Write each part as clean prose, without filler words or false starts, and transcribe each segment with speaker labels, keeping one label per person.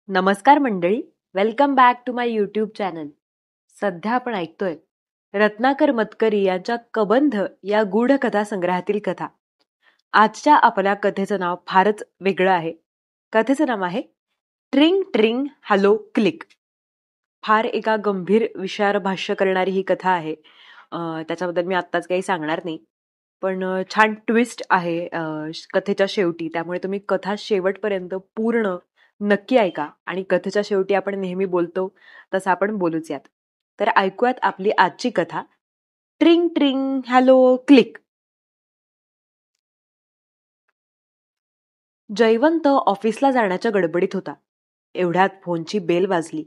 Speaker 1: नमस्कार मंडळी, welcome back to my YouTube channel. सध्या आपण ऐकतोय रत्नाकर मतकरी यांच्या कबंध या गूढ कथा संग्रहातील कथा. आजच्या आपल्या कथेचं नाव फारच वेगळं आहे. कथेचं नाव आहे ट्रिंग ट्रिंग हॅलो क्लिक. फार एका गंभीर विषयावर भाष्य करणारी ही कथा आहे. त्याच्याबद्दल मी आत्ताच काही सांगणार नाही, पण छान ट्विस्ट आहे कथेच्या शेवटी. त्यामुळे तुम्ही कथा शेवटपर्यंत पूर्ण नक्की ऐका आणि कथेच्या शेवटी आपण नेहमी बोलतो तसं आपण बोलूच यात. तर ऐकूयात आपली आजची कथा, ट्रिंग ट्रिंग हॅलो क्लिक. जयवंत ऑफिसला जाण्याच्या गडबडीत होता. एवढ्यात फोनची बेल वाजली.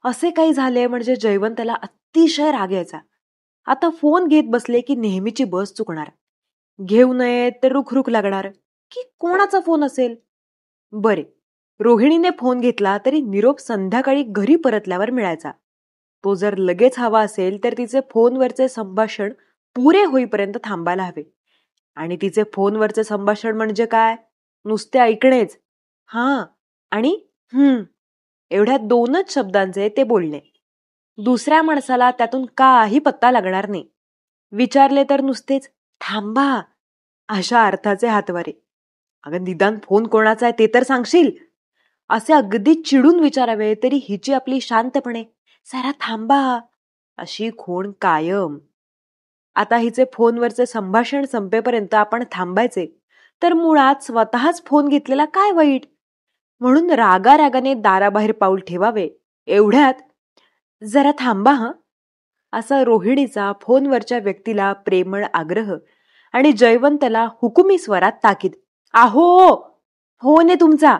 Speaker 1: असे काही झाले म्हणजे जयवंतला अतिशय राग यायचा. आता फोन घेत बसले की नेहमीची बस चुकणार, घेऊ नये तर रुखरुख लागणार की कोणाचा फोन असेल. बरे, रोहिणीने फोन घेतला तरी निरोप संध्याकाळी घरी परतल्यावर मिळायचा. तो जर लगेच हवा असेल तर तिचे फोनवरचे संभाषण पुरे होईपर्यंत थांबायला हवे. आणि तिचे फोनवरचे संभाषण म्हणजे काय? नुसते ऐकणेच. हा आणि एवढ्या दोनच शब्दांचे ते बोलणे. दुसऱ्या माणसाला त्यातून काही पत्ता लागणार नाही. विचारले तर नुसतेच थांबा अशा अर्थाचे हातवारे. अगं निदान फोन कोणाचा आहे ते तर सांगशील, असे अगदी चिडून विचारावे तरी हिची आपली शांतपणे सारा थांबा अशी खूण कायम. आता हिचे फोनवरचे संभाषण संपेपर्यंत आपण थांबायचे तर मुळात स्वतःच फोन घेतलेला काय वाईट. म्हणून रागारागाने दाराबाहेर पाऊल ठेवावे. एवढ्यात जरा थांबा हा, असा रोहिणीचा फोनवरच्या व्यक्तीला प्रेमळ आग्रह आणि जयवंतला हुकुमी स्वरात ताकीद. आहो, फोन आहे तुमचा.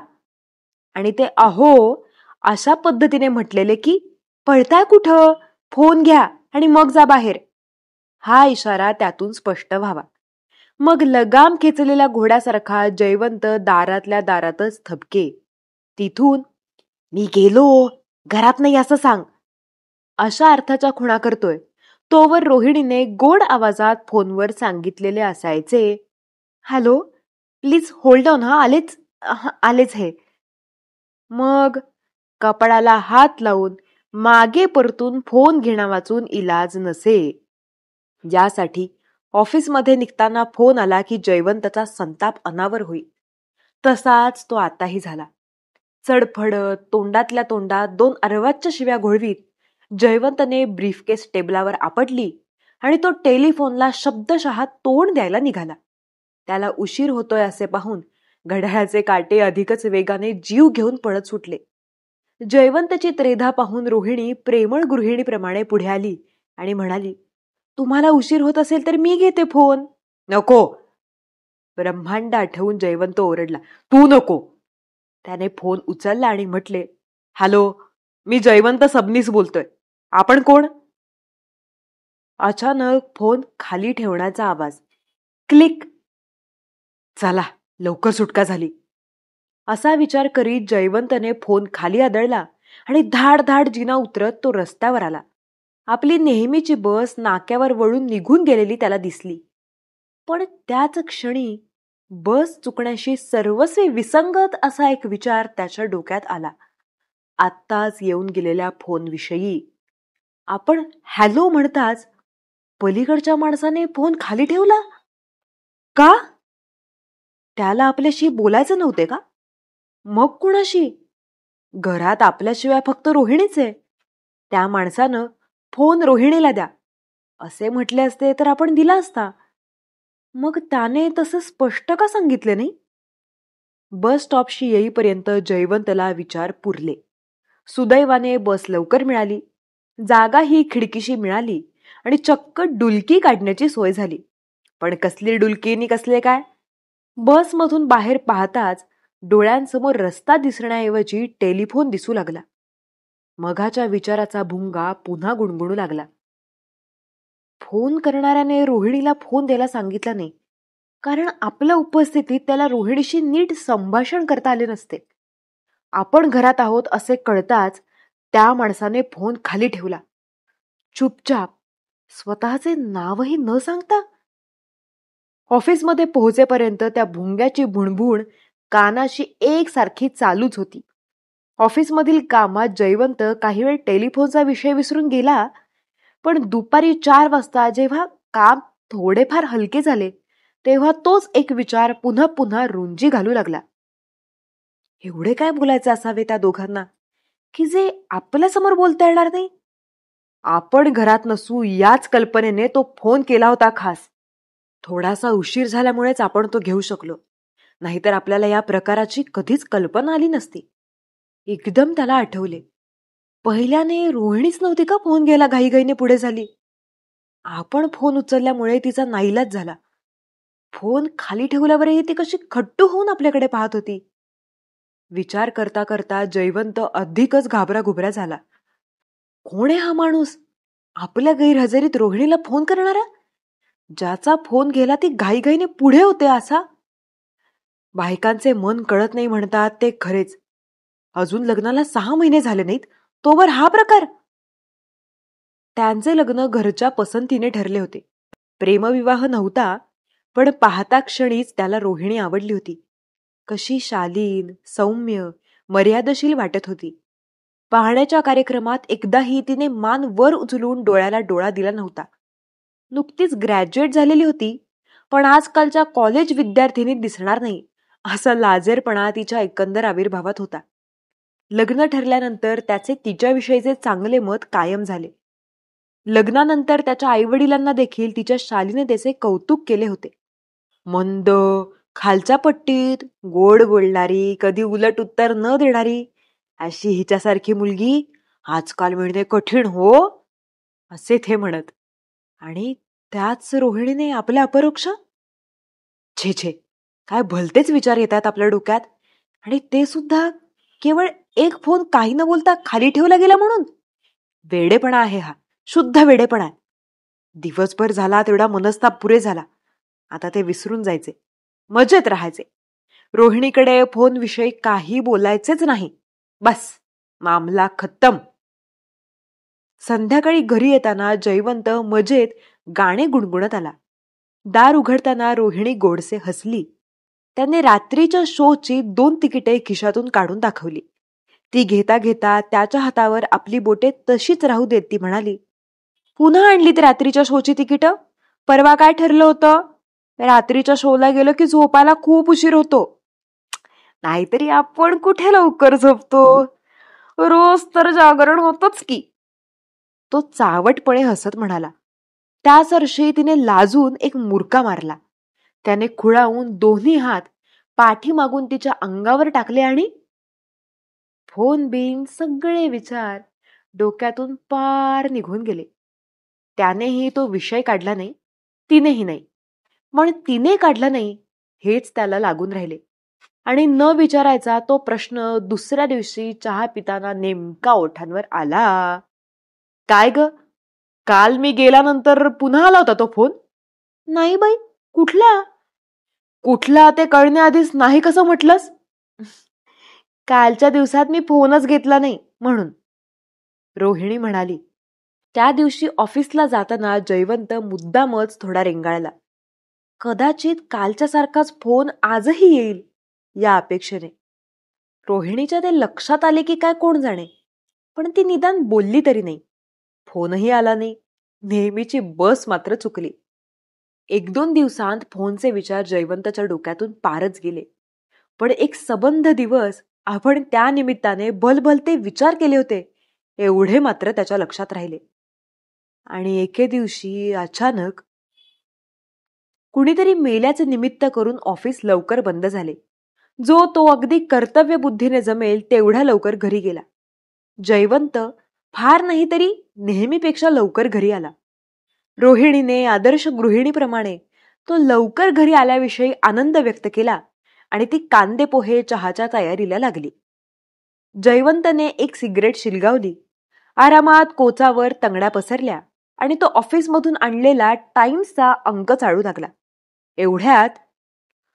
Speaker 1: आणि ते अहो अशा पद्धतीने म्हटलेले की पळताय कुठं, फोन घ्या आणि मग जा बाहेर. हा इशारा त्यातून स्पष्ट व्हावा. मग लगाम खेचलेल्या घोड्यासारखा जयवंत दारातल्या दारातच थबके. तिथून मी गेलो, घरात नाही असं सांग, अशा अर्थाच्या खुणा करतोय. तोवर रोहिणीने गोड आवाजात फोनवर सांगितलेले असायचे, हॅलो प्लीज होल्ड ऑन, हा आलेच हे. मग कपाळाला हात लावून मागे परतून फोन घेणं वाचून इलाज नसे. यासाठी ऑफिसमध्ये निघताना फोन आला की जयवंतचा संताप अनावर होई. तसाच तो आताही झाला. चडफडत तोंडातल्या तोंडात दोन अर्वाच्य शिव्या घोळवीत जयवंतने ब्रीफकेस टेबलावर आपटली आणि तो टेलिफोनला शब्दशः तोंड द्यायला निघाला. त्याला उशीर होतोय असे पाहून घड्याळाचे काटे अधिकच वेगाने जीव घेऊन पळत सुटले. जयवंतची त्रेधा पाहून रोहिणी प्रेमळ गृहिणीप्रमाणे पुढे आली आणि म्हणाली, तुम्हाला उशीर होत असेल तर मी घेते फोन. नको, ब्रह्मांड आठवून जयवंत ओरडला, तू नको. त्याने फोन उचलला आणि म्हटले, हॅलो, मी जयवंत सबनीस बोलतोय, आपण कोण? अचानक फोन खाली ठेवण्याचा आवाज, क्लिक. चला लवकर सुटका झाली, असा विचार करीत जयवंतने फोन खाली आदळला आणि धाड धाड जिना उतरत तो रस्त्यावर आला. आपली नेहमीची बस नाक्यावर वळून निघून गेलेली त्याला दिसली. पण त्याच क्षणी बस चुकण्याशी सर्वस्वी विसंगत असा एक विचार त्याच्या डोक्यात आला. आत्ताच येऊन गेलेल्या फोनविषयी. आपण हॅलो म्हणताच पलीकडच्या माणसाने फोन खाली ठेवला का? त्याला आपल्याशी बोलायचं नव्हते का? मग कुणाशी? घरात आपल्याशिवाय फक्त रोहिणीच आहे. त्या माणसानं फोन रोहिणीला द्या असे म्हटले असते तर आपण दिला असता. मग त्याने तसं स्पष्ट का सांगितले नाही? बस स्टॉपशी येईपर्यंत जयवंतला विचार पुरले. सुदैवाने बस लवकर मिळाली. जागा ही खिडकीशी मिळाली आणि चक्क डुलकी काढण्याची सोय झाली. पण कसली डुलकी नि कसले काय? बसमधून बाहेर पाहताच डोळ्यांसमोर रस्ता दिसण्याऐवजी टेलिफोन दिसू लागला. मघाच्या विचाराचा भुंगा पुन्हा गुणगुणू लागला. फोन करणाऱ्याने रोहिणीला फोन द्यायला सांगितला नाही, कारण आपल्या उपस्थितीत त्याला रोहिणीशी नीट संभाषण करता आले नसते. आपण घरात आहोत असे कळताच त्या माणसाने फोन खाली ठेवला. चुपचाप, स्वतःचे नावही न सांगता. ऑफिसमध्ये पोहोचेपर्यंत त्या भुंग्याची भुणभुण कानाशी एकसारखी चालूच होती. ऑफिसमधील कामात जयवंत काही वेळ टेलिफोनचा विषय विसरून गेला, पण दुपारी 4 वाजता जेव्हा काम थोडेफार हलके झाले, तेव्हा तोच एक विचार पुन्हा पुन्हा रुंजी घालू लागला. एवढे काय बोलायचे असावे त्या दोघांना, की जे आपल्या समोर बोलता येणार नाही? आपण घरात नसू याच कल्पनेने तो फोन केला होता खास. थोडासा उशीर झाल्यामुळेच आपण तो घेऊ शकलो, नाहीतर आपल्याला या प्रकाराची कधीच कल्पना आली नसती. एकदम त्याला आठवले, पहिल्याने रोहिणीच नव्हती का फोन घ्यायला घाईघाईने पुढे झाली. आपण फोन उचलल्यामुळे तिचा नाईलाज झाला. फोन खाली ठेवल्यावरही ती कशी खट्टू होऊन आपल्याकडे पाहत होती. विचार करता करता जयवंत अधिकच घाबराघुबरा झाला. कोण आहे हा माणूस? आपल्या गैरहजेरीत रोहिणीला फोन करणारा, ज्याचा फोन गेला ती घाईघाईने पुढे होते असा? बायकांचे मन कळत नाही म्हणतात ते खरेच. अजून लग्नाला 6 महिने झाले नाहीत, तोवर हा प्रकार. त्यांचे लग्न घरच्या पसंतीने ठरले होते. प्रेमविवाह नव्हता, पण पाहता क्षणीच त्याला रोहिणी आवडली होती. कशी शालीन, सौम्य, मर्यादशील वाटत होती. पाहण्याच्या कार्यक्रमात एकदाही तिने मान वर उचलून डोळ्याला डोळा दिला नव्हता. नुकतीच ग्रॅज्युएट झालेली होती, पण आजकालच्या कॉलेज विद्यार्थिनीत दिसणार नाही असा लाजेरपणा तिच्या एकंदर आविर्भावात होता. लग्न ठरल्यानंतर त्याचे तिच्याविषयीचे चांगले मत कायम झाले. लग्नानंतर त्याच्या आईवडिलांना देखील तिच्या शालीनतेचे कौतुक केले होते. मंद, खालच्या पट्टीत, गोड बोलणारी, कधी उलट उत्तर न देणारी, अशी हिच्यासारखी मुलगी आजकाल मिळणे कठीण हो, असे ते म्हणत. आणि त्याच रोहिणीने आपल्या अपरोक्ष. छे छे, काय भलतेच विचार येतात आपल्या डोक्यात, आणि ते सुद्धा केवळ एक फोन काही न बोलता खाली ठेवला गेला म्हणून. वेडेपणा आहे हा, शुद्ध वेडेपणा आहे. दिवसभर झाला तेवढा मनस्ताप पुरे झाला. आता ते विसरून जायचे, मजेत राहायचे. रोहिणीकडे फोन विषयी काही बोलायचेच नाही. बस, मामला खत्तम. संध्याकाळी घरी येताना जयवंत मजेत गाणे गुणगुणत आला. दार उघडताना रोहिणी गोडसे हसली. त्याने रात्रीच्या शोची 2 तिकिटे खिशातून काढून दाखवली. ती घेता घेता त्याच्या हातावर आपली बोटे तशीच राहू देत ती म्हणाली, पुन्हा आणलीत रात्रीच्या शोची तिकीटं? परवा काय ठरलं होतं? रात्रीच्या शोला गेलो की झोपायला खूप उशीर होतो. नाहीतरी आपण कुठे लवकर झोपतो, रोज तर जागरण होतच की. तो चावटपणे हसत म्हणाला. त्यासरशी तिने लाजून एक मुरका मारला. त्याने खुळावून दोन्ही हात पाठीमागून तिच्या अंगावर टाकले आणि फोन बिन सगळे विचार डोक्यातून पार निघून गेले. त्यानेही तो विषय काढला नाही, तिनेही नाही. पण तिने काढला नाही हेच त्याला लागून राहिले. आणि न विचारायचा तो प्रश्न दुसऱ्या दिवशी चहा पिताना नेमका ओठांवर आला. काय ग, काल मी गेल्यानंतर पुन्हा आला होता तो फोन? नाही बाई, कुठला? कुठला ते कळण्याआधीच नाही कसं म्हटलंस? कालच्या दिवसात मी फोनच घेतला नाही म्हणून, रोहिणी म्हणाली. त्या दिवशी ऑफिसला जाताना जयवंत मुद्दामच थोडा रेंगाळला. कदाचित कालच्या सारखाच फोन आजही येईल या अपेक्षेने. रोहिणीच्या ते लक्षात आले की काय कोण जाणे, पण ती निदान बोलली तरी नाही. फोनही आला नाही. नेहमीची बस मात्र चुकली. 1-2 दिवसांत फोनचे विचार जयवंतच्या डोक्यातून पारच गेले. पण एक सबंध दिवस आपण त्या निमित्ताने भलभलते विचार केले होते एवढे मात्र त्याच्या लक्षात राहिले. आणि एके दिवशी अचानक कुणीतरी मेल्याचे निमित्त करून ऑफिस लवकर बंद झाले. जो तो अगदी कर्तव्य बुद्धीने जमेल तेवढ्या लवकर घरी गेला. जयवंत फार नाही तरी नेहमीपेक्षा लवकर घरी आला. रोहिणीने आदर्श गृहिणीप्रमाणे तो लवकर घरी आल्याविषयी आनंद व्यक्त केला आणि ती कांदे पोहे चहाच्या तयारीला लागली. जयवंतने एक सिगरेट शिलगावली. आरामात कोचावर तंगड्या पसरल्या आणि तो ऑफिसमधून आणलेला टाइम्सचा अंक चाळू लागला. एवढ्यात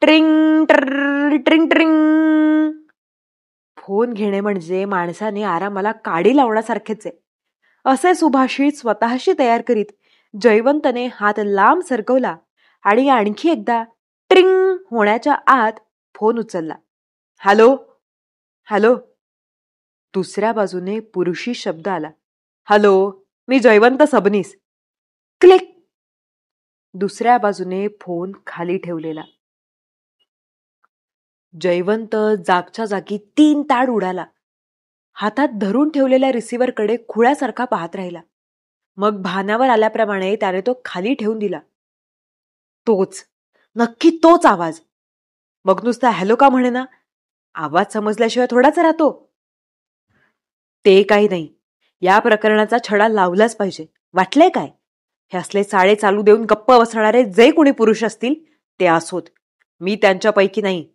Speaker 1: ट्रिंग ट्रिंग ट्रिंग ट्रिंग. फोन घेणे म्हणजे माणसाने आरामाला काडी लावण्यासारखेच आहे, असे सुभाषित स्वतःशी तयार करीत जयवंतने हात लांब सरकवला आणि आणखी एकदा ट्रिंग होण्याच्या आत फोन उचलला. Hello hello. दुसऱ्या बाजूने पुरुषी शब्द आला. हॅलो, मी जयवंत सबनीस. क्लिक. दुसऱ्या बाजूने फोन खाली ठेवलेला. जयवंत जागच्या जागी 3 ताड उडाला. हातात धरून ठेवलेल्या रिसिव्हरकडे खुळ्यासारखा पाहत राहिला. मग भानावर आल्याप्रमाणे त्याने तो खाली ठेवून दिला. तोच, नक्की तोच आवाज. मग नुसता हॅलो का म्हणेना? आवाज समजल्याशिवाय थोडाच राहतो. ते काही नाही, या प्रकरणाचा छडा लावलाच पाहिजे. वाटलंय काय? हे असले चाळे चालू देऊन गप्प बसणारे जे कोणी पुरुष असतील ते असोत, मी त्यांच्यापैकी नाही.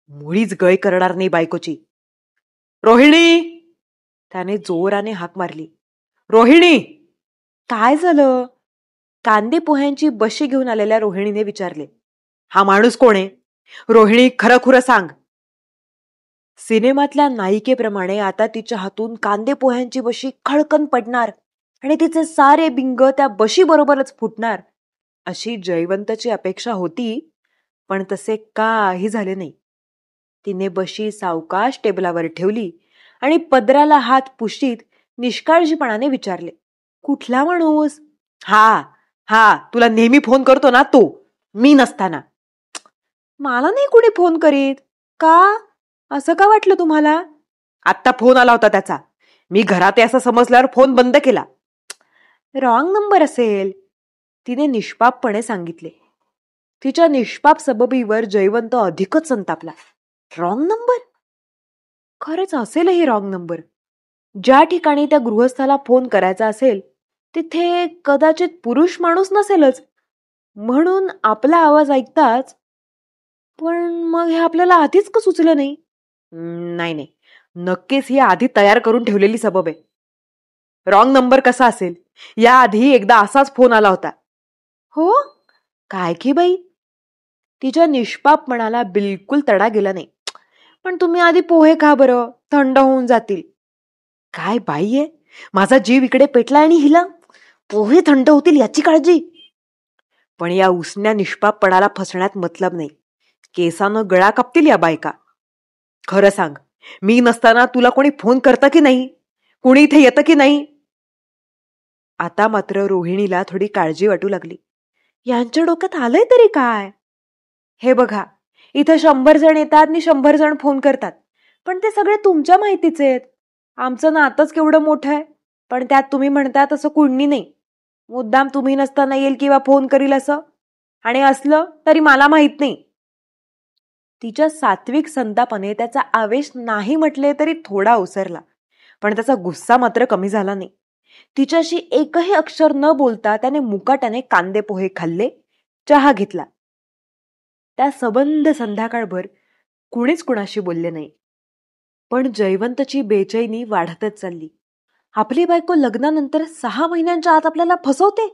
Speaker 1: मुळीच गय करणार नाही बायकोची. रोहिणी, त्याने जोराने हाक मारली. रोहिणी. काय झालं? कांदे पोह्यांची बशी घेऊन आलेल्या रोहिणीने विचारले. हा माणूस कोण आहे? रोहिणी, खरं खुरं सांग. सिनेमातल्या नायिकेप्रमाणे आता तिच्या हातून कांदे पोह्यांची बशी खळकन पडणार आणि तिचे सारे बिंग त्या बशी बरोबरच फुटणार अशी जयवंतची अपेक्षा होती. पण तसे काही झाले नाही. तिने बशी सावकाश टेबलावर ठेवली आणि पदराला हात पुशीत निष्काळजीपणाने विचारले. कुठला माणूस? हा, तुला नेहमी फोन करतो ना तो, मी नसताना. मला नाही कुणी फोन करीत. का? असं का वाटलं तुम्हाला? आत्ता फोन आला होता त्याचा. मी घरात आहे असं समजल्यावर फोन बंद केला. रॉंग नंबर असेल, तिने निष्पापपणे सांगितले. तिच्या निष्पाप सबबीवर जयवंत अधिकच संतापला. Wrong number? खरंच असेलही रॉंग नंबर. ज्या ठिकाणी त्या गृहस्थाला फोन करायचा असेल तिथे कदाचित पुरुष माणूस नसेलच, म्हणून आपला आवाज ऐकताच. पण मग हे आपल्याला आधीच का सुचलं नाही? नाही, नक्कीच ही आधी तयार करून ठेवलेली सबब आहे. रॉंग नंबर कसा असेल? या आधी एकदा असाच फोन आला होता. हो? काय की बाई, तिच्या निष्पापपणाला बिलकुल तडा गेला नाही. पण तुम्ही आधी पोहे खा बरं, थंड होऊन जातील. काय बाई आहे, माझा जीव इकडे पेटला आणि हिला पोहे थंड होतील याची काळजी. पण या उसन्या निष्पापपणाला फसण्यात मतलब नाही. केसानं गळा कापतील या बायका. खरं सांग, मी नसताना तुला कोणी फोन करतं की नाही? कुणी इथे येतं की नाही? आता मात्र रोहिणीला थोडी काळजी वाटू लागली. यांच्या डोक्यात आलंय तरी काय? हे बघा, इथं 100 जण येतात आणि 100 जण फोन करतात, पण ते सगळे तुमच्या माहितीचे आहेत. आमचं नातंच केवढं मोठं आहे, पण त्यात तुम्ही म्हणता तसं कुणी नाही. मुद्दाम तुम्ही नसताना येईल किंवा फोन करील असं, आणि असलं तरी मला माहित नाही. तिच्या सात्विक संतापाने त्याचा आवेश नाही म्हटले तरी थोडा ओसरला, पण त्याचा गुस्सा मात्र कमी झाला नाही. तिच्याशी एकही अक्षर न बोलता त्याने मुकाट्याने कांदे पोहे खाल्ले, चहा घेतला. त्या सबंध संध्याकाळभर कुणीच कुणाशी बोलले नाही. पण जयवंतची बेचैनी वाढतच चालली. आपली बायको लग्नानंतर 6 महिन्यांच्या आत आपल्याला फसवते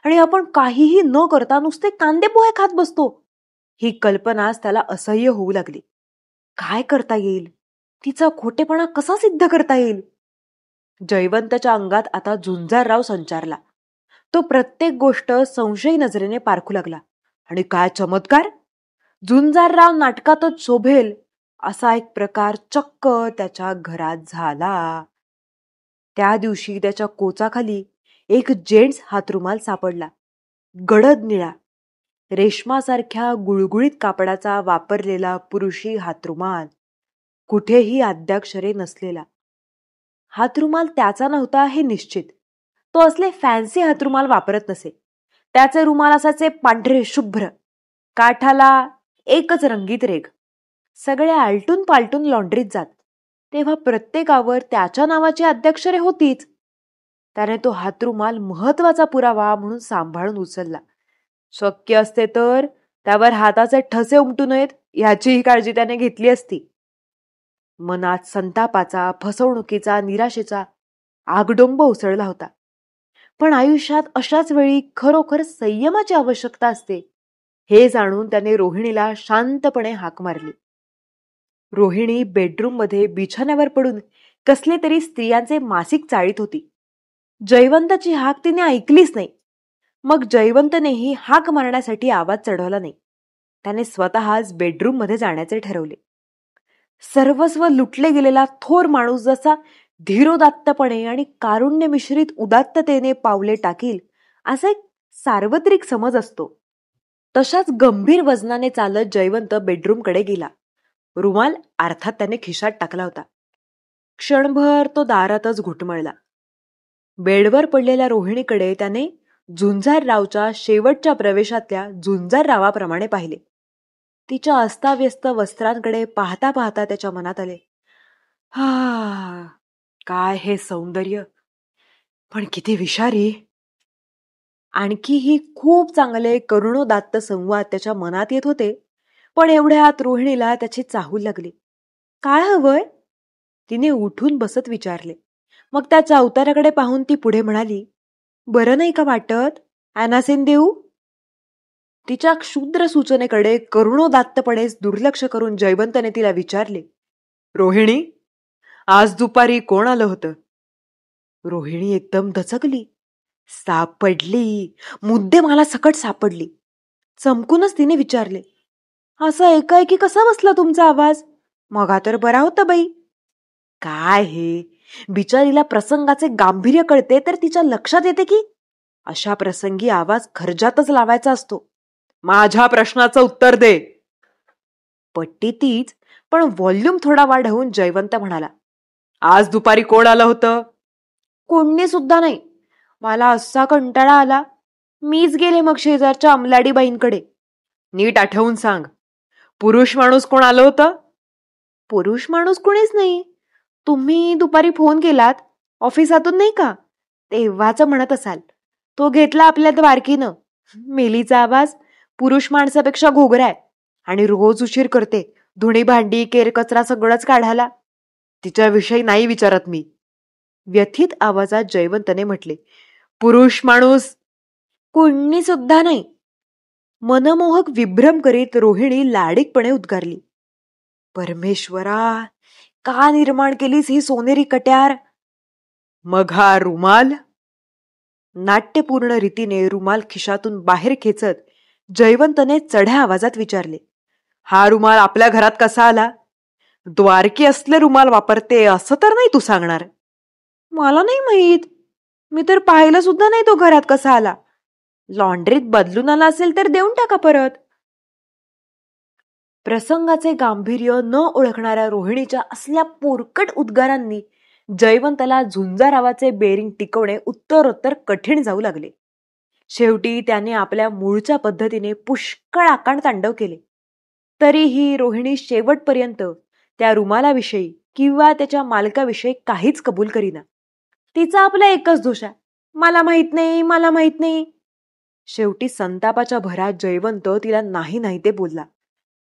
Speaker 1: आणि आपण काहीही न करता नुसते कांदे पोहे खात बसतो. ही कल्पनाच त्याला असह्य होऊ लागली. काय करता येईल? तिचा खोटेपणा कसा सिद्ध करता येईल? जयवंतच्या अंगात आता झुंजारराव संचारला. तो प्रत्येक गोष्ट संशयी नजरेने पारखू लागला. आणि काय चमत्कार! झुंजारराव नाटकातच शोभेल असा एक प्रकार चक्क त्याच्या घरात झाला. त्या दिवशी त्याच्या कोचाखाली एक जेंट्स हातरुमाल सापडला. गडद निळा, रेशमासारख्या गुळगुळीत कापडाचा वापरलेला पुरुषी हातरुमाल, कुठेही आद्याक्षरे नसलेला. हातरुमाल त्याचा नव्हता हे निश्चित. तो असले फॅन्सी हातरुमाल वापरत नसे. त्याचे रुमाल असायचे पांढरे शुभ्र, काठाला एकच रंगीत रेघ. सगळे आलटून पालटून लॉन्ड्रीत जात, तेव्हा प्रत्येकावर त्याच्या नावाची आद्याक्षरे होतीच. त्याने तो हातरुमाल महत्वाचा पुरावा म्हणून सांभाळून उचलला. शक्य असते तर त्यावर हाताचे ठसे उमटू नयेत याचीही काळजी त्याने घेतली असती. मनात संतापाचा, फसवणुकीचा, निराशेचा आगडोंब उसळला होता. पण आयुष्यात अशाच वेळी खरोखर संयमाची आवश्यकता असते हे जाणून त्याने रोहिणीला शांतपणे हाक मारली. रोहिणी बेडरूम मध्ये बिछाण्यावर पडून कसले तरी स्त्रियांचे मासिक चाळीत होती. जयवंतची हाक तिने ऐकलीच नाही. मग जयवंतनेही हाक मारण्यासाठी आवाज चढवला नाही. त्याने स्वतःच बेडरूम मध्ये जाण्याचे ठरवले. सर्वस्व लुटले गेलेला थोर माणूस जसा धीरोदात्तपणे आणि कारुण्य मिश्रित उदात्ततेने पावले टाकील असा एक सार्वत्रिक समज असतो. तशाच गंभीर वजनाने चालत जयवंत बेडरूमकडे गेला. रुमाल अर्थात त्याने खिशात टाकला होता. क्षणभर तो दारातच घुटमळला. बेडवर पडलेल्या रोहिणीकडे त्याने झुंजाररावच्या शेवटच्या प्रवेशातल्या झुंजाररावाप्रमाणे पाहिले. तिच्या अस्ताव्यस्त वस्त्रांकडे पाहता पाहता त्याच्या मनात आले, हा, काय हे सौंदर्य, पण किती विषारी. आणखीही खूप चांगले करुणोदात्त संवाद त्याच्या मनात येत होते, पण एवढ्यात रोहिणीला त्याची चाहूल लागली. काय हवंय? तिने उठून बसत विचारले. मग त्या चौताराकडे पाहून ती पुढे म्हणाली, बरं नाही का वाटत? ॲनासिन देऊ? तिच्या क्षुद्र सूचनेकडे करुणोदात्तपणे दुर्लक्ष करून जयवंतने तिला विचारले, रोहिणी, आज दुपारी कोण आलं होतं? रोहिणी एकदम दचकली. सापडली, मुद्देमाला सकट सापडली. चमकूनच तिने विचारले, असं एकाएकी कसा बसला तुमचा आवाज? मगा तर बरा होता बाई. काय हे, बिचारीला प्रसंगाचे गांभीर्य कळते तर तिच्या लक्षात येते की अशा प्रसंगी आवाज खर्जातच लावायचा असतो. माझ्या प्रश्नाचं उत्तर दे. पट्टी तीच, पण व्हॉल्यूम थोडा वाढवून जयवंत म्हणाला, आज दुपारी कोण आलं होतं? कोणी सुद्धा नाही. मला असा कंटाळा आला, मीच गेले मग शेजारच्या अंमलाडीबाईंकडे. नीट आठवून सांग, पुरुष माणूस कोण आलं होतं? पुरुष माणूस कोणीच नाही. तुम्ही दुपारी फोन केलात ऑफिसातून नाही का, तेव्हाच म्हणत असाल. तो घेतला आपल्या द्वारकीनं. मेलीचा आवाज पुरुष माणसापेक्षा घोगरा आहे आणि रोज उशीर करते, धुणी भांडी केर कचरा सगळंच काढायला. तिच्याविषयी नाही विचारत मी, व्यथित आवाजात जयवंतने म्हटले. पुरुष माणूस कोणी सुद्धा नाही. मनमोहक विभ्रम करीत रोहिणी लाडीकपणे उद्गारली, परमेश्वरा, का निर्माण केलीस ही सोनेरी कट्यार? मग हा रुमाल? नाट्यपूर्ण रीतीने रुमाल खिशातून बाहेर खेचत जयवंतने चढ्या आवाजात विचारले, हा रुमाल आपल्या घरात कसा आला? द्वारकी असले रुमाल वापरते असं तर नाही तू सांगणार? मला नाही माहीत, मी तर पाहिलं सुद्धा नाही तो घरात कसा आला. लॉन्ड्रीत बदलून आला असेल तर देऊन टाका परत. प्रसंगाचे गांभीर्य न ओळखणाऱ्या रोहिणीच्या असल्या पोरकट उद्गारांनी जयवंतला झुंजारावाचे बेरिंग टिकवणे उत्तरोत्तर कठीण जाऊ लागले. शेवटी त्याने आपल्या मूळच्या पद्धतीने पुष्कळ आकांड तांडव केले. तरीही रोहिणी शेवटपर्यंत त्या रुमालाविषयी किंवा त्याच्या मालकाविषयी काहीच कबूल करीना. तिचा आपला एकच दोष आहे, मला माहित नाही, मला माहित नाही. शेवटी संतापाच्या भरात जयवंत तिला नाही नाही ते बोलला.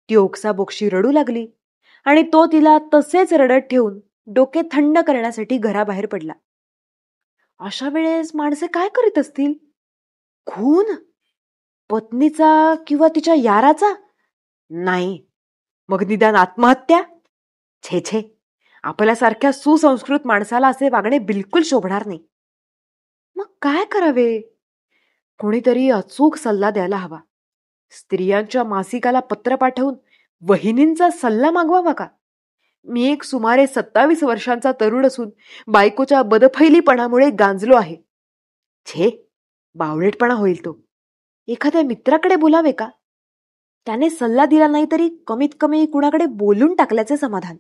Speaker 1: ती ओक्साबोक्शी रडू लागली आणि तो तिला तसेच रडत ठेवून डोके थंड करण्यासाठी घराबाहेर पडला. अशा वेळेस माणसे काय करीत असतील? खून? पत्नीचा किंवा तिच्या याराचा? नाही. मग निदान आत्महत्या? छे छे, आपल्यासारख्या सुसंस्कृत माणसाला असे वागणे बिलकुल शोभणार नाही. मग काय करावे? कोणीतरी अचूक सल्ला द्यायला हवा. स्त्रियांच्या मासिकाला पत्र पाठवून वहिनींचा सल्ला मागवावा का? मी एक सुमारे 27 वर्षांचा तरुण असून बायकोच्या बदफैलीपणामुळे गांजलो आहे. छे, बावळेटपणा होईल तो. एखाद्या मित्राकडे बोलावे का? त्याने सल्ला दिला नाही तरी कमीत कमी कुणाकडे बोलून टाकल्याचे समाधान.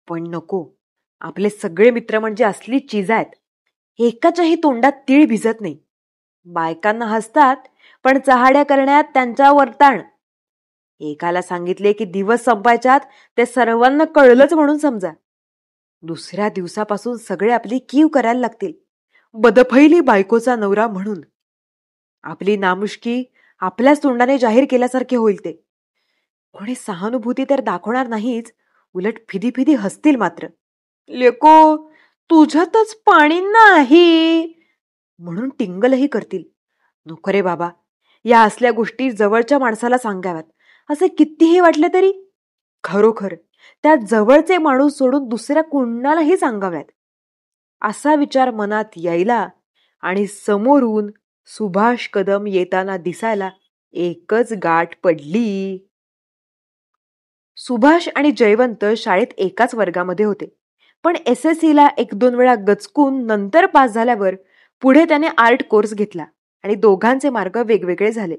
Speaker 1: पण नको, आपले सगळे मित्र म्हणजे असली चीज आहेत, एकाच्याही तोंडात तीळ भिजत नाही. बायकांना हसतात पण चहाड्या करण्यात त्यांच्या वर्ताण. एकाला सांगितले की दिवस संपायच्यात ते सर्वांना कळलंच म्हणून समजा. दुसऱ्या दिवसापासून सगळे आपली कीव करायला लागतील, बदफैली बायकोचा नवरा म्हणून. आपली नामुष्की आपल्याच तोंडाने जाहीर केल्यासारखे होईल ते. कोणी सहानुभूती तर दाखवणार नाहीच, उलट फिदी फिदी हसतील मात्र. लेको, तुझ्यातच पाणी नाही म्हणून टिंगलही करतील. नको रे बाबा, या असल्या गोष्टी जवळच्या माणसाला सांगाव्यात असे कितीही वाटले तरी खरोखर त्या जवळचे माणूस सोडून दुसऱ्या कुणालाही सांगाव्यात असा विचार मनात यायला आणि समोरून सुभाष कदम येताना दिसायला एकच गाठ पडली. सुभाष आणि जयवंत शाळेत एकाच वर्गामध्ये होते, पण SSCला 1-2 वेळा गचकून नंतर पास झाल्यावर पुढे त्याने आर्ट कोर्स घेतला आणि दोघांचे मार्ग वेगवेगळे झाले.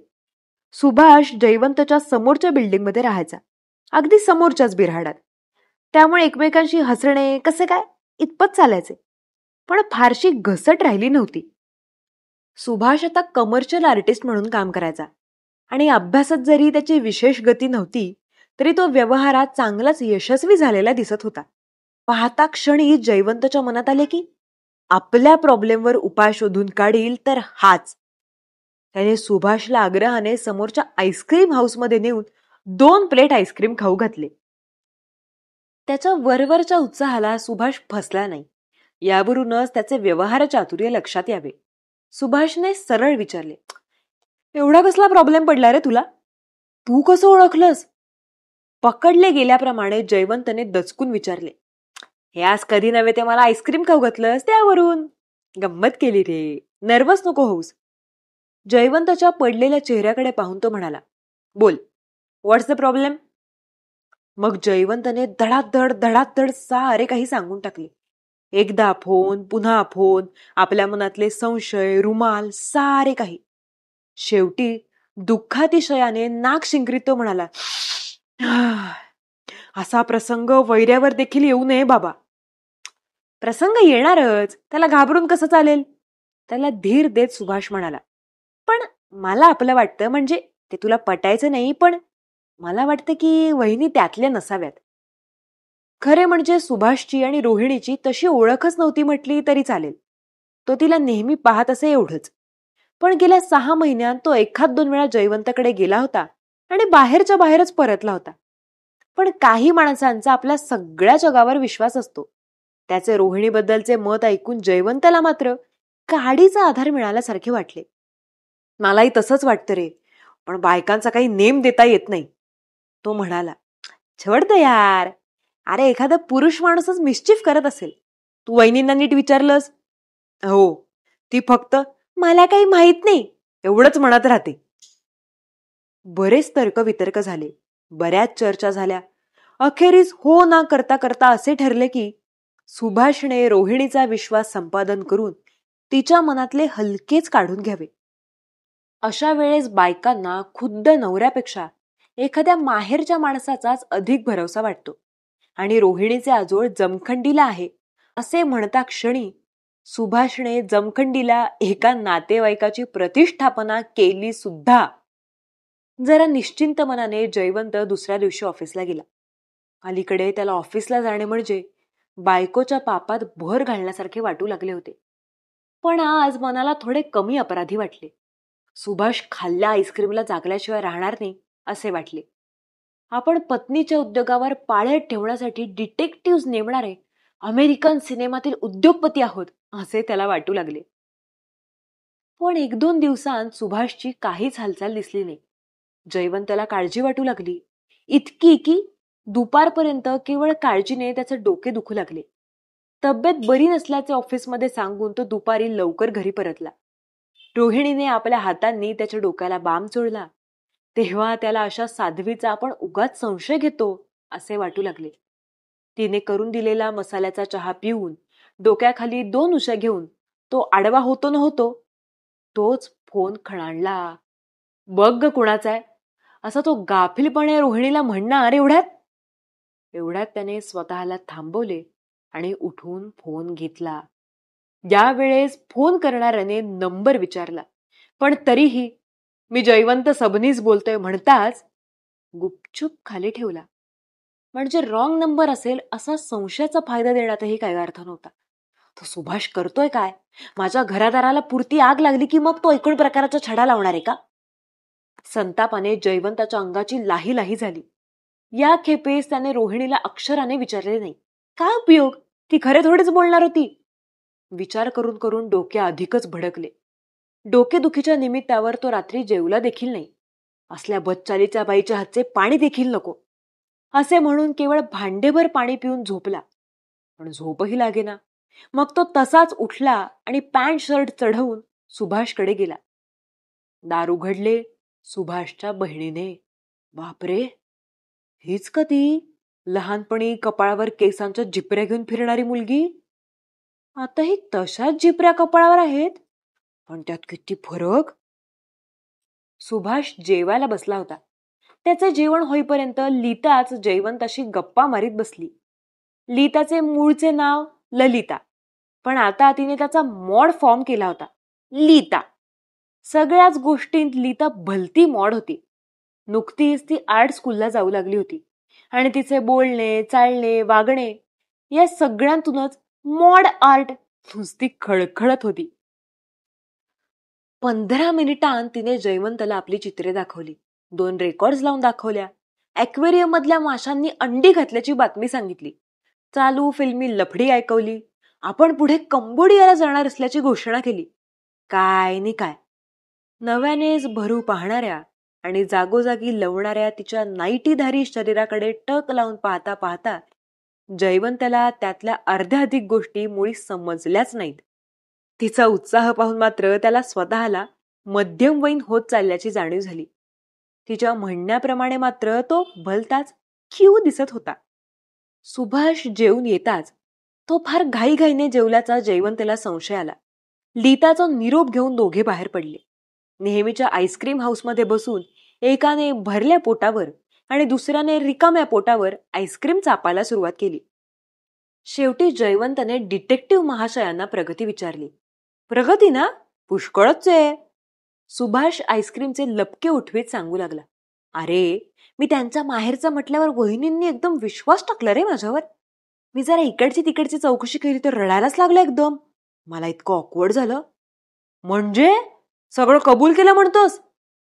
Speaker 1: सुभाष जयवंतच्या समोरच्या बिल्डिंगमध्ये राहायचा, अगदी समोरच्याच बिऱ्हाडात. त्यामुळे एकमेकांशी हसणे कसे काय इतपत चालायचे, पण फारशी घसट राहिली नव्हती. सुभाष आता कमर्शियल आर्टिस्ट म्हणून काम करायचा आणि अभ्यासात जरी त्याची विशेष गती नव्हती तरी तो व्यवहारात चांगलाच यशस्वी झालेला दिसत होता. पाहता क्षणी जयवंतच्या मनात आले की आपल्या प्रॉब्लेमवर उपाय शोधून काढील तर हाच. त्याने सुभाषला आग्रहाने समोरच्या आईस्क्रीम हाऊसमध्ये नेऊन 2 प्लेट आईस्क्रीम खाऊ घातले. त्याच्या वरवरच्या उत्साहाला सुभाष फसला नाही. यावरूनच त्याचे व्यवहार चातुर्य लक्षात यावे. सुभाषने सरळ विचारले, एवढा कसला प्रॉब्लेम पडला रे तुला? तू कसं ओळखलंस? पकडले गेल्याप्रमाणे जयवंतने दचकून विचारले. हे आज कधी नव्हे ते मला आईस्क्रीम खाऊ घातलंस त्यावरून. गंमत केली रे, नर्वस नको होऊस. जयवंतच्या पडलेल्या चेहऱ्याकडे पाहून तो म्हणाला, बोल, व्हॉट्स द प्रॉब्लेम? मग जयवंतने धडाधड सारे काही सांगून टाकले. एकदा फोन, पुन्हा फोन, आपल्या मनातले संशय, रुमाल, सारे काही. शेवटी दुःखातिशयाने नाक शिंकरीत तो म्हणाला, असा प्रसंग वैऱ्यावर देखील येऊ नये बाबा. प्रसंग येणारच, त्याला घाबरून कसं चालेल? त्याला धीर देत सुभाष म्हणाला, पण मला आपलं वाटतं, म्हणजे ते तुला पटायचं नाही, पण मला वाटतं की वहिनी त्यातल्या नसाव्यात. खरे म्हणजे सुभाषची आणि रोहिणीची तशी ओळखच नव्हती म्हटली तरी चालेल. तो तिला नेहमी पाहत असे एवढंच. पण गेल्या 6 महिन्यात तो 1-2 वेळा जयवंतकडे गेला होता आणि बाहेरच्या बाहेरच परतला होता. पण काही माणसांचा आपल्या सगळ्या जगावर विश्वास असतो. त्याचे रोहिणीबद्दलचे मत ऐकून जयवंतला मात्र काडीचा आधार मिळाल्यासारखे वाटले. मलाही तसंच वाटतं रे, पण बायकांचा काही नेम देता येत नाही. तो म्हणाला, छोड यार, अरे एखादा पुरुष माणूसच मिस्चिफ करत असेल. तू वहिनींना नीट विचारलंस? हो, ती फक्त मला काही माहित नाही एवढंच म्हणत राहते. बरेच तर्कवितर्क झाले, बऱ्याच चर्चा झाल्या. अखेरीस हो ना करता करता असे ठरले की सुभाषने रोहिणीचा विश्वास संपादन करून तिच्या मनातले हलकेच काढून घ्यावे. अशा वेळेस बायकांना खुद्द नवऱ्यापेक्षा एखाद्या माहेरच्या माणसाचाच अधिक भरवसा वाटतो आणि रोहिणीचे आजोळ जमखंडीला आहे असे म्हणता क्षणी सुभाषने जमखंडीला एका नातेवाईकाची प्रतिष्ठापना केली सुद्धा. जरा निश्चिंत मनाने जयवंत दुसऱ्या दिवशी ऑफिसला गेला. अलीकडे त्याला ऑफिसला जाणे म्हणजे बायकोच्या पापात भर घालण्यासारखे वाटू लागले होते. पण आज मनाला थोडे कमी अपराधी वाटले. सुभाष खाल्ल्या आईस्क्रीमला जागल्याशिवाय राहणार नाही असे वाटले. आपण पत्नीच्या उद्योगावर पाळत ठेवण्यासाठी डिटेक्टिव्ह नेमणारे अमेरिकन सिनेमातील उद्योगपती आहोत असे त्याला वाटू लागले. पण 1-2 दिवसांत सुभाषची काहीच हालचाल दिसली नाही. जयवंतला काळजी वाटू लागली, इतकी की दुपारपर्यंत केवळ काळजीने त्याचे डोके दुखू लागले. तब्येत बरी नसल्याचे ऑफिसमध्ये सांगून तो दुपारी लवकर घरी परतला. रोहिणीने आपल्या हातांनी त्याच्या डोक्याला बाम चोळला तेव्हा त्याला अशा साध्वीचा आपण उगाच संशय घेतो असे वाटू लागले. तिने करून दिलेला मसाल्याचा चहा पिऊन डोक्याखाली 2 उश्या घेऊन तो आडवा होतो न होतो तोच फोन खणाणला. बघ कुणाचा आहे असा तो गाफीलपणे रोहिणीला म्हणणार. एवढ्यात त्याने स्वतःला थांबवले आणि उठून फोन घेतला. यावेळेस फोन करणाऱ्याने नंबर विचारला, पण तरीही मी जयवंत सबनीस बोलतोय म्हणताच गुपचूप खाली ठेवला. म्हणजे रॉंग नंबर असेल असा संशयाचा फायदा देण्यातही काही अर्थ नव्हता. तो सुभाष करतोय काय? माझ्या घरादाराला पुरती आग लागली की मग तो एकूण प्रकाराचा छडा लावणार आहे का? संतापाने जयवंताच्या अंगाची लाही लाही झाली. या खेपेस त्याने रोहिणीला अक्षराने विचारले नाही. काय उपयोग, ती खरे थोडेच बोलणार होती. विचार करून करून डोके अधिकच भडकले. डोकेदुखीच्या निमित्तावर तो रात्री जेवला देखील नाही. असल्या बच्चालीच्या बाईच्या हातचे पाणी देखील नको असे म्हणून केवळ भांडेभर पाणी पिऊन झोपला. पण झोपही लागेना. मग तो तसाच उठला आणि पॅन्ट शर्ट चढवून सुभाषकडे गेला. दार उघडले सुभाषच्या बहिणीने. बापरे, हीच का ती? लहानपणी कपाळावर केसांच्या झिपऱ्या घेऊन फिरणारी मुलगी आताही तशाच झिपऱ्या कपाळावर आहेत, पण त्यात किती फरक. सुभाष जेवायला बसला होता. त्याचे जेवण होईपर्यंत लीताच जयवंताशी गप्पा मारीत बसली. लीताचे मूळचे नाव ललिता, पण आता तिने त्याचा मॉड फॉर्म केला होता, लीता. सगळ्याच गोष्टींत लीता भलती मॉड होती. नुकतीच ती आर्ट स्कूलला जाऊ लागली होती आणि तिचे बोलणे, चालणे, वागणे या सगळ्यांतूनच मॉड आर्ट नुसती खळखळत होती. 15 मिनिटांत तिने जयवंतला आपली चित्रे दाखवली, 2 रेकॉर्ड्स लावून दाखवल्या, ॲक्वेरियम मधल्या माशांनी अंडी घातल्याची बातमी सांगितली, चालू फिल्मी लफडी ऐकवली, आपण पुढे कंबोडियाला जाणार असल्याची घोषणा केली. काय नि काय. नव्यानेच भरू पाहणाऱ्या आणि जागोजागी लवणाऱ्या तिच्या नाईटीधारी शरीराकडे टक लावून पाहता पाहता जयवंतला त्यातल्या अर्ध्याधिक गोष्टी मुळी समजल्याच नाहीत. तिचा उत्साह पाहून मात्र त्याला स्वतःला मध्यमवयीन होत चालल्याची जाणीव झाली. तिच्या म्हणण्याप्रमाणे मात्र तो भलताच क्यू दिसत होता. सुभाष जेवून येताच तो फार घाईघाईने जेवल्याचा जयवंतला संशय आला. लीताचा निरोप घेऊन दोघे बाहेर पडले. नेहमीच्या आईस्क्रीम हाऊसमध्ये बसून एकाने भरल्या पोटावर आणि दुसऱ्याने रिकाम्या पोटावर आईस्क्रीम चापायला सुरुवात केली. शेवटी जयवंतने डिटेक्टिव्ह महाशयांना प्रगती विचारली. प्रगती ना? पुष्कळच आहे. सुभाष आईस्क्रीमचे लपके उठवीत सांगू लागला. अरे, मी त्यांच्या माहेरचं म्हटल्यावर वहिनींनी एकदम विश्वास टाकला रे माझ्यावर. मी जरा इकडची तिकडची चौकशी केली तर रडायलाच लागलं एकदम. मला इतकं ऑकवर्ड झालं. म्हणजे सगळं कबूल केलं म्हणतोस?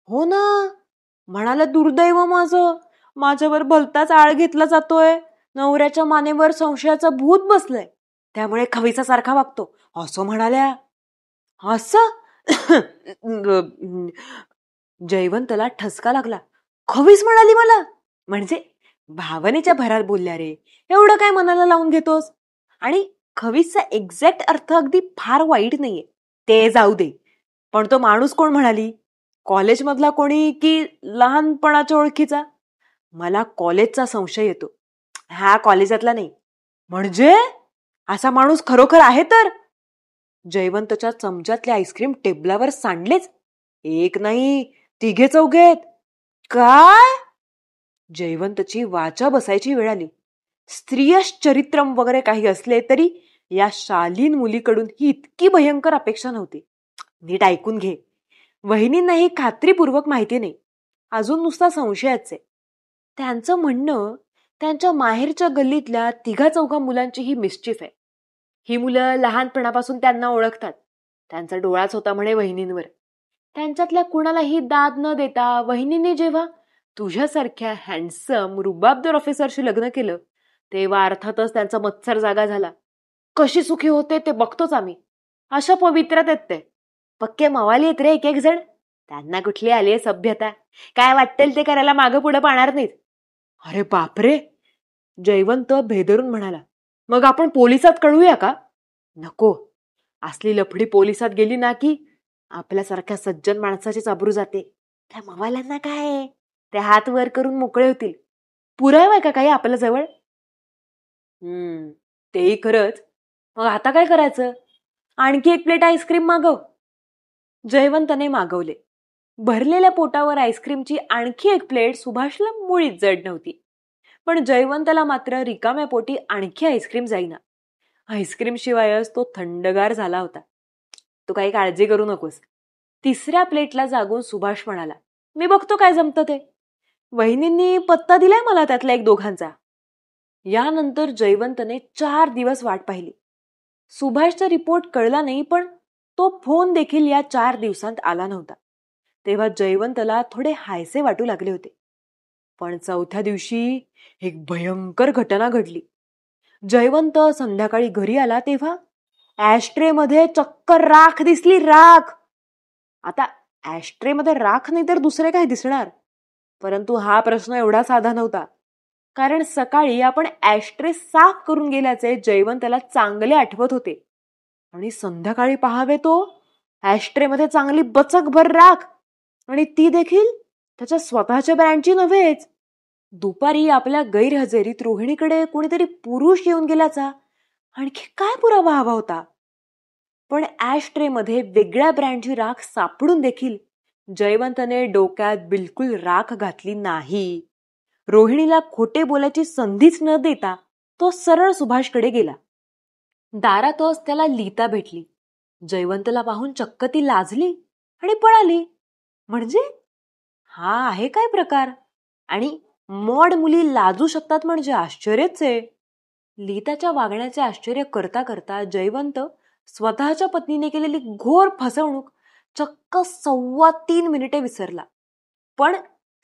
Speaker 1: हो ना. म्हणाला दुर्दैव माझं, माझ्यावर भलताच आळ घेतला जातोय. नवऱ्याच्या मानेवर संशयाचं भूत बसलंय, त्यामुळे खवीचा सारखा वागतो असं म्हणाल्या. असं? जयवंतला ठसका लागला. खवीस म्हणाली मला? म्हणजे भावनेच्या भरात बोलल्या रे. एवढं काय मनाला लावून घेतोस? आणि खवीसचा एक्झॅक्ट अर्थ अगदी फार वाईट नाहीये, ते जाऊ दे. पण तो माणूस कोण म्हणाली? कॉलेजमधला कोणी की लहानपणाच्या ओळखीचा? मला कॉलेजचा संशय येतो. हा कॉलेजातला नाही. म्हणजे असा माणूस खरोखर आहे तर? जयवंतच्या चमच्यातले आईस्क्रीम टेबलावर सांडलेच. एक नाही, तिघे चौघेत. काय? जयवंतची वाचा बसायची वेळ आली. स्त्रियश चरित्रम वगैरे काही असले तरी या शालीन मुलीकडून ही इतकी भयंकर अपेक्षा नव्हती. नीट ऐकून घे. वहिनींना ही खात्रीपूर्वक माहिती नाही, अजून नुसता संशयाच आहे. त्यांचं म्हणणं त्यांच्या माहेरच्या गल्लीतल्या 3-4 मुलांची ही मिस्चिफ आहे. ही मुलं लहानपणापासून त्यांना ओळखतात. त्यांचा डोळाच होता म्हणे वहिनींवर. त्यांच्यातल्या कुणालाही दाद न देता वहिनींनी जेव्हा तुझ्यासारख्या हँडसम रुबाबदार ऑफिसरशी लग्न केलं, तेव्हा अर्थातच त्यांचा मत्सर जागा झाला. कशी सुखी होते ते बघतोच आम्ही. अशा पवित्रात आहेत ते. पक्के मवाली आहेत रे एक एक जण. त्यांना कुठली आली आहे सभ्यता? काय वाटेल ते करायला मागं पुढं पाहणार नाहीत. अरे बापरे. जयवंत भेदरून म्हणाला. मग आपण पोलिसात कळूया का? नको. असली लफडी पोलिसात गेली ना की आपल्यासारख्या सज्जन माणसाचीच आबरू जाते. त्या मवाल्यांना काय, ते हात वर करून मोकळे होतील. पुरावा आहे का काही आपल्या जवळ? तेही खरंच. मग आता काय करायचं? आणखी एक प्लेट आईस्क्रीम मागव. जयवंतने मागवले. भरलेल्या पोटावर आईस्क्रीमची आणखी एक प्लेट सुभाषला मुळीच जड नव्हती. पण जयवंतला मात्र रिकाम्या पोटी आणखी आईस्क्रीम जाईना. आईस्क्रीम शिवायच तो थंडगार झाला होता. तू काही काळजी करू नकोस. 3ऱ्या प्लेटला जागून सुभाष म्हणाला. मी बघतो काय जमतं ते. वहिनींनी पत्ता दिलाय मला त्यातल्या 1-2 यानंतर जयवंतने 4 दिवस वाट पाहिली. सुभाषचा रिपोर्ट कळला नाही, पण तो फोन देखील या 4 दिवसांत आला नव्हता. तेव्हा जयवंतला थोडे हायसे वाटू लागले होते. पण 4थ्या दिवशी एक भयंकर घटना घडली. जयवंत संध्याकाळी घरी आला तेव्हा ॲस्ट्रे मध्ये चक्क राख दिसली. राख. आता ॲस्ट्रे मध्ये राख नाही तर दुसरे काय दिसणार? परंतु हा प्रश्न एवढा साधा नव्हता, कारण सकाळी आपण ॲस्ट्रे साफ करून गेल्याचे जयवंतला चांगले आठवत होते. आणि संध्याकाळी पाहावे तो ॲस्ट्रे मध्ये चांगली बचकभर राख, आणि ती देखील त्याच्या स्वतःच्या ब्रँडची नव्हेच. दुपारी आपल्या गैरहजेरीत रोहिणीकडे कोणीतरी पुरुष येऊन गेल्याचा आणखी काय पुरावा हवा होता? पण ऍश ट्रे मध्ये वेगळ्या ब्रँडची राख सापडून देखील जयवंतने डोक्यात बिलकुल राख घातली नाही. रोहिणीला खोटे बोलायची संधीच न देता तो सरळ सुभाषकडे गेला. दारातच त्याला लीता भेटली. जयवंतला पाहून चक्क ती लाजली आणि पळाली. म्हणजे हा आहे काय प्रकार? आणि मॉड मुली लाजू शकतात म्हणजे आश्चर्यच आहे. लीताच्या वागण्याचे आश्चर्य करता करता जयवंत स्वतःच्या पत्नीने केलेली घोर फसवणूक चक्क 3.25 मिनिटे विसरला. पण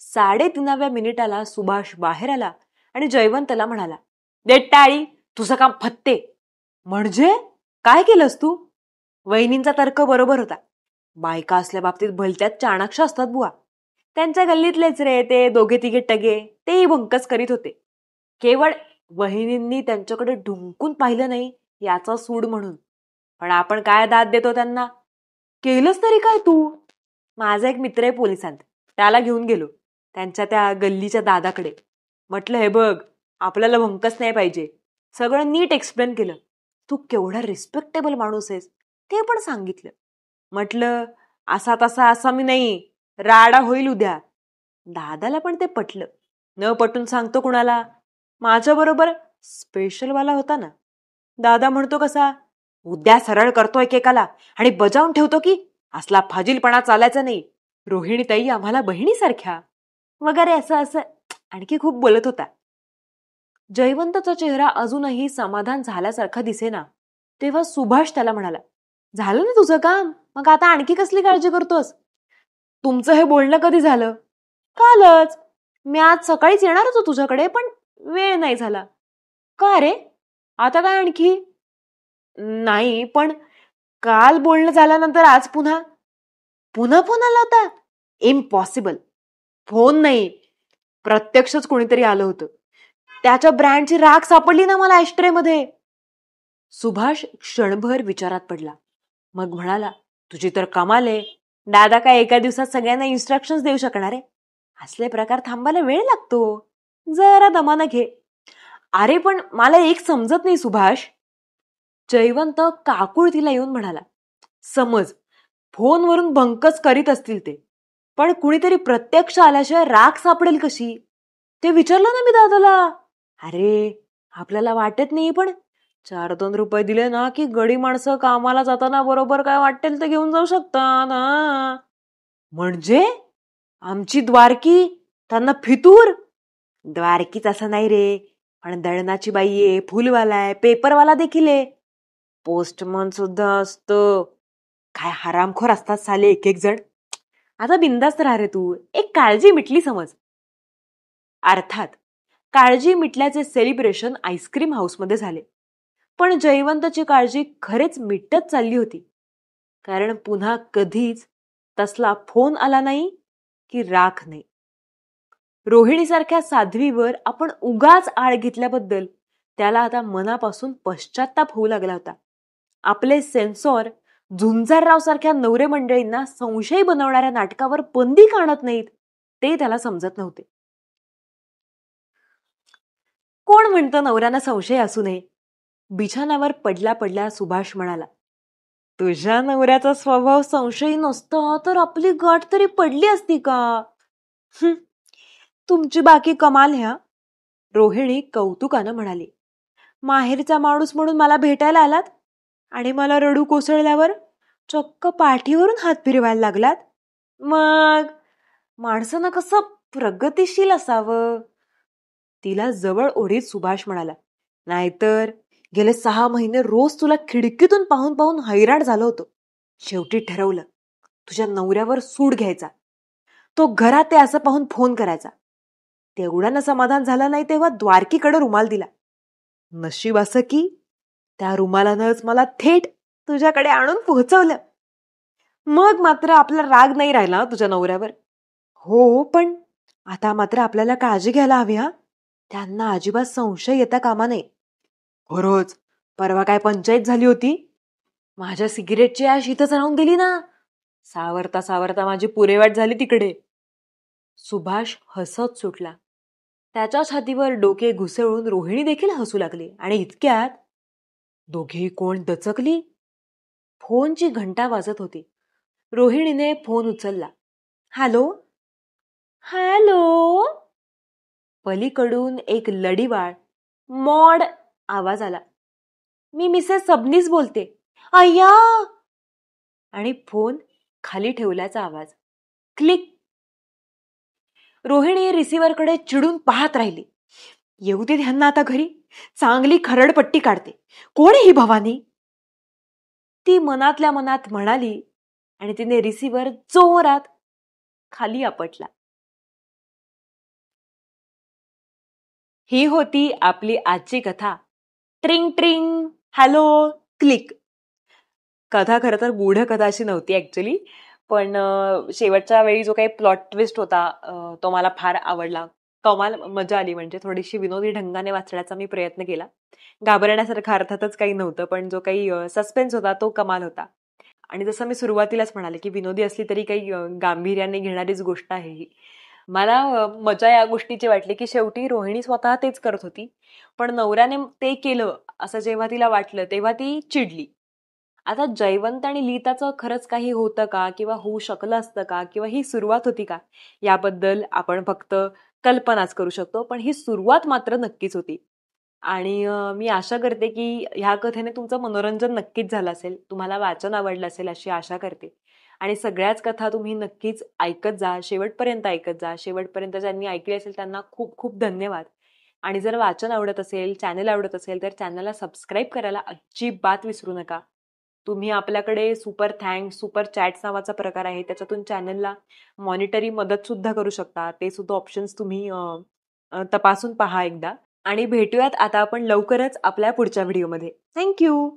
Speaker 1: 3.5व्या मिनिटाला सुभाष बाहेर आला आणि जयवंतला म्हणाला, दे टाळी, तुझं काम फत्ते. म्हणजे काय केलंस तू? वहिनींचा तर्क बरोबर होता. बायका असल्या बाबतीत भलत्यात चाणाक्ष असतात बुवा. त्यांच्या गल्लीतलेच रे ते दोघे तिघे टगे, तेही भंकस करीत होते. केवळ वहिनींनी त्यांच्याकडे ढुंकून पाहिलं नाही याचा सूड म्हणून. पण आपण काय दाद देतो त्यांना? केलंस तरी काय तू? माझा एक मित्र आहे पोलिसांत, त्याला घेऊन गेलो त्यांच्या त्या गल्लीच्या दादाकडे. म्हटलं, हे बघ, आपल्याला भंकस नाही पाहिजे. सगळं नीट एक्सप्लेन केलं. तू केवढा रिस्पेक्टेबल माणूस आहेस ते पण सांगितलं. म्हटलं, असा तसा असा मी नाही, राडा होईल उद्या. दादाला पण ते पटलं. न पटून सांगतो कुणाला? माझ्या बरोबर स्पेशलवाला होता ना. दादा म्हणतो कसा, उद्या सरळ करतो एकेकाला आणि बजावून ठेवतो की असला फाजीलपणा चालायचा नाही. रोहिणीताई आम्हाला बहिणीसारख्या वगैरे असं असं आणखी खूप बोलत होता. जयवंतचा चेहरा अजूनही समाधान झाल्यासारखा दिसेना. तेव्हा सुभाष त्याला म्हणाला, झालं ना तुझं काम, मग आता आणखी कसली काळजी करतोस? तुमचं हे बोलणं कधी झालं? कालच. मी आज सकाळीच येणार होतो तुझ्याकडे, पण वेळ नाही झाला. का रे? आता काय आणखी? नाही, पण काल बोलणं झाल्यानंतर आज पुन्हा पुन्हा फोन आला होता? इम्पॉसिबल. फोन नाही, प्रत्यक्षच कोणीतरी आलं होतं. त्याच्या ब्रँडची राख सापडली ना मला ऍस्ट्रेमध्ये. सुभाष क्षणभर विचारात पडला. मग म्हणाला, तुझी तर कमाल आहे. दादा काय एका दिवसात सगळ्यांना इन्स्ट्रक्शन्स देऊ शकणार आहे? असले प्रकार थांबायला वेळ लागतो. जरा दमानं घे. अरे पण मला एक समजत नाही सुभाष. जयवंत काकुळतीला येऊन म्हणाला, समज फोनवरून भंकस करीत असतील ते, पण कुणीतरी प्रत्यक्ष आल्याशिवाय राख सापडेल कशी? ते विचारलं ना मी दादाला. अरे आपल्याला वाटत नाही, पण 4-2 रुपये दिले ना की गडी माणसं कामाला जाताना बरोबर काय वाटेल ते घेऊन जाऊ शकतात. म्हणजे आमची द्वारकी त्यांना फितूर? द्वारकीच असं नाही रे, पण दळणाची बाई आहे, फुलवाला आहे, पेपरवाला देखील आहे, पोस्टमन सुद्धा असतो. काय हरामखोर असतात साले एक एक जण. आता बिंदास्त राहा रे तू, एक काळजी मिटली समज. अर्थात काळजी मिटल्याचे सेलिब्रेशन आईस्क्रीम हाऊसमध्ये झाले. पण जयवंतची काळजी खरेच मिटत चालली होती. कारण पुन्हा कधीच तसला फोन आला नाही की राख नाही. रोहिणीसारख्या साध्वीवर आपण उगाच आळ घेतल्याबद्दल त्याला आता मनापासून पश्चाताप होऊ लागला होता. आपले सेन्सॉर झुंजारराव सारख्या नवरे मंडळींना संशयी बनवणाऱ्या नाटकावर बंदी का आणत नाहीत ते त्याला समजत नव्हते. कोण म्हणतं नवऱ्यांना संशय असू नये? बिछाण्यावर पडला पडला सुभाष म्हणाला, तुझ्या नवऱ्याचा स्वभाव संशयी नसता तर आपली गाठ तरी पडली असती का? तुमची बाकी कमाल ह्या. रोहिणी कौतुकानं म्हणाली, माहेरचा माणूस म्हणून मला भेटायला आलात आणि मला रडू कोसळल्यावर चक्क पाठीवरून हात फिरवायला लागलात. मग माणसानं कसं प्रगतिशील असावं. तिला जवळ ओढीत सुभाष म्हणाला, नाहीतर गेले 6 महिने रोज तुला खिडकीतून पाहून पाहून हैराण झालं होतं. शेवटी ठरवलं, तुझ्या नवऱ्यावर सूड घ्यायचा. तो घरात ते असं पाहून फोन करायचा. तेवढ्यानं समाधान झालं नाही तेव्हा द्वारकीकडे रुमाल दिला. नशीब असं की त्या रुमालानंच मला थेट तुझ्याकडे आणून पोहोचवलं. मग मात्र आपला राग नाही राहिला तुझ्या नवऱ्यावर. हो, पण आता मात्र आपल्याला काळजी घ्यायला हवी हा. त्यांना अजिबात संशय येता कामा नये. खरंच परवा काय पंचायत झाली होती. माझ्या सिगरेटची ॲश इथंच राहून गेली ना. सावरता सावरता माझी पुरेवाट झाली तिकडे. सुभाष हसत सुटला. त्याच्या छातीवर डोके घुसळून रोहिणी देखील हसू लागली आणि इतक्यात दोघेही कोण दचकली. फोनची घंटा वाजत होती. रोहिणीने फोन उचलला. हॅलो. हॅलो. पलीकडून एक लडीवाळ मॉड आवाज आला. मी मिसेस सबनीस बोलते. अय्या. आणि फोन खाली ठेवल्याचा आवाज. क्लिक. रोहिणी रिसिव्हरकडे चिडून पाहत राहिली. येऊ दे ह्यांना आता घरी, चांगली खरडपट्टी काढते. कोण ही भवानी? ती मनातल्या मनात म्हणाली आणि तिने रिसिव्हर जोरात खाली आपटला. ही होती आपली आजची कथा. ट्रिंग ट्रिंग. हॅलो. क्लिक. कथा खरं तर गूढ कथा अशी नव्हती ऍक्च्युली, पण शेवटच्या वेळी जो काही प्लॉट ट्विस्ट होता तो मला फार आवडला. कमाल मजा आली. म्हणजे थोडीशी विनोदी ढंगाने वाचण्याचा मी प्रयत्न केला. घाबरण्यासारखं अर्थातच काही नव्हतं, पण जो काही सस्पेन्स होता तो कमाल होता. आणि जसं मी सुरुवातीलाच म्हणाले की विनोदी असली तरी काही गांभीर्याने घेणारीच गोष्ट आहे ही. मला मजा या गोष्टीची वाटली की शेवटी रोहिणी स्वतः तेच करत होती, पण नवऱ्याने ते केलं असं जेव्हा तिला वाटलं तेव्हा ती चिडली. आता जयवंत आणि लीताचं खरंच काही होतं का, किंवा होऊ शकलं असतं का, किंवा ही सुरुवात होती का, याबद्दल आपण फक्त कल्पनाच करू शकतो. पण ही सुरुवात मात्र नक्कीच होती. आणि मी आशा करते की ह्या कथेने तुमचं मनोरंजन नक्कीच झालं असेल, तुम्हाला वाचन आवडलं असेल अशी आशा करते. आणि सगळ्याच कथा तुम्ही नक्कीच ऐकत जा, शेवटपर्यंत ऐकत जा. शेवटपर्यंत ज्यांनी ऐकली असेल त्यांना खूप खूप धन्यवाद. आणि जर वाचन आवडत असेल, चॅनल आवडत असेल, तर चॅनलला सबस्क्राईब करायला अजिबात विसरू नका. तुम्ही आपल्याकडे सुपर थँक्स, सुपर चॅट्स नावाचा प्रकार आहे, त्याच्यातून चॅनलला मॉनिटरी मदत सुद्धा करू शकता. ते सुद्धा ऑप्शन्स तुम्ही तपासून पहा एकदा. आणि भेटूयात आता आपण लवकरच आपल्या पुढच्या व्हिडिओमध्ये. थँक्यू.